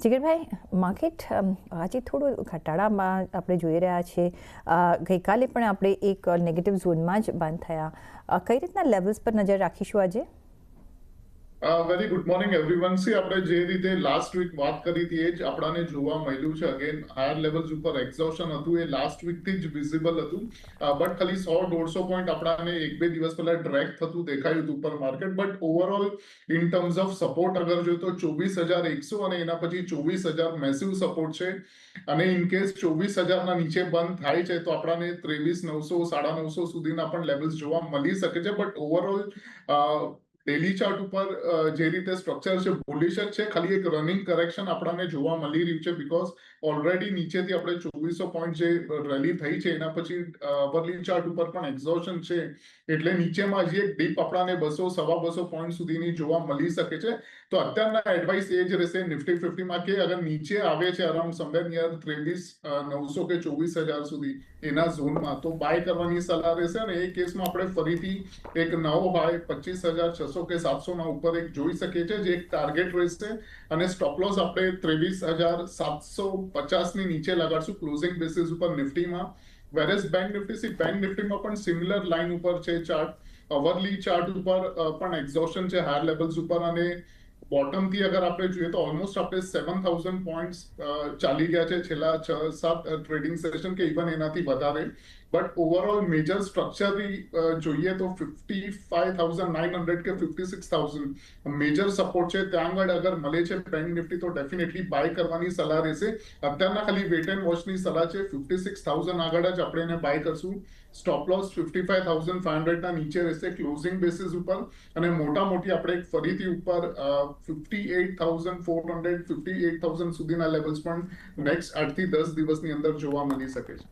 જીગરભાઈ, માર્કેટ આજે થોડું ઘટાડામાં આપણે જોઈ રહ્યા છીએ. ગઈકાલે પણ આપણે એક નેગેટિવ ઝોનમાં જ બંધ થયા. કઈ રીતના લેવલ્સ પર નજર રાખીશું આજે? Very good morning everyone. C આપણે જે રીતે લાસ્ટ વીક વાત કરી હતી એ જ આપણાને જોવા મળ્યું છે. અગેન હાયર લેવલ્સ ઉપર એક્ઝોશન હતું, એ લાસ્ટ વીક થી જ વિઝિબલ હતું. બટ ખાલી 100-150 પોઈન્ટ આપણાને એક બે દિવસ પહેલા ડ્રેગ થતું દેખાયું હતું ઉપર market. But overall in terms of support અગર જોઈએ તો 24,100 અને એના પછી 24,000 મેસિવ સપોર્ટ છે. અને ઇન કેસ 24,000 ના નીચે બંધ થાય છે તો આપણાને 23,900 950 સુધીના પણ લેવલ્સ જોવા મળી શકે છે. બટ ઓવરઓલ ડેલી ચાર્ટ ઉપર જે રીતે સ્ટ્રક્ચર છે બુલિશ જ છે. ખાલી એક રનિંગ કરેક્શન આપણને જોવા મળી રહ્યું છે બીકોઝ ઓલરેડી નીચેથી આપણે 2400 પોઈન્ટ જે રેલી થઈ છે એના પછી અવરલી ચાર્ટ ઉપર પણ એક્ઝોશન છે. એટલે નીચેમાં હજી એક ડીપ આપણને 200-250 પોઈન્ટ સુધીની જોવા મળી શકે છે. તો અત્યારના એડવાઇસ એ જ રહેશે નિફ્ટી 50 માં કે અગર નીચે આવે છે અરાઉન્ડ સમવેર નિયર 23,900 કે 24,000 સુધી એના ઝોનમાં તો બાય કરવાની સલાહ રહેશે. અને એ કેસમાં આપણે ફરીથી એક નવો હાઈ 25,600 કે 700 ના ઉપર એક જોઈ શકીએ છીએ જે એક ટાર્ગેટ રહેશે. અને સ્ટોપ લોસ આપણે 23,750 ની નીચે લગાડશું ક્લોઝિંગ બેસિસ ઉપર નિફ્ટીમાં. વેરેસ બેંક નિફ્ટીમાં પણ સિમિલર લાઇન ઉપર છે ચાર્ટ. અવરલી ચાર્ટ ઉપર પણ એક્ઝોશન છે હાયર લેવલ્સ ઉપર. અને બોટમ થી અગર આપણે જોઈએ તો ઓલમોસ્ટ આપણે 7,000 પોઈન્ટ્સ ચાલી ગયા છે છેલ્લા 6-7 ટ્રેડિંગ સેશન કે ઇવન એનાથી વધારે. બટ ઓવરઓલ મેજર સ્ટ્રક્ચરથી જોઈએ તો 55,900 કે 56,000 મેજર સપોર્ટ છે. ત્યાં આગળ અગર મળે છે બેંક નિફ્ટી તો ડેફિનેટલી બાય કરવાની સલાહ રહેશે. અત્યારના ખાલી વેટ એન્ડ વોચની સલાહ છે. 56,000 આગળ જ આપણે એને બાય કરશું. સ્ટોપ લોસ 55,500 ના નીચે રહેશે ક્લોઝિંગ બેસિસ ઉપર. અને મોટા મોટી આપણે ફરીથી ઉપર 58,400 58,000 સુધીના લેવલ્સ પણ નેક્સ્ટ 8 થી 10 દિવસની અંદર જોવા મળી શકે છે.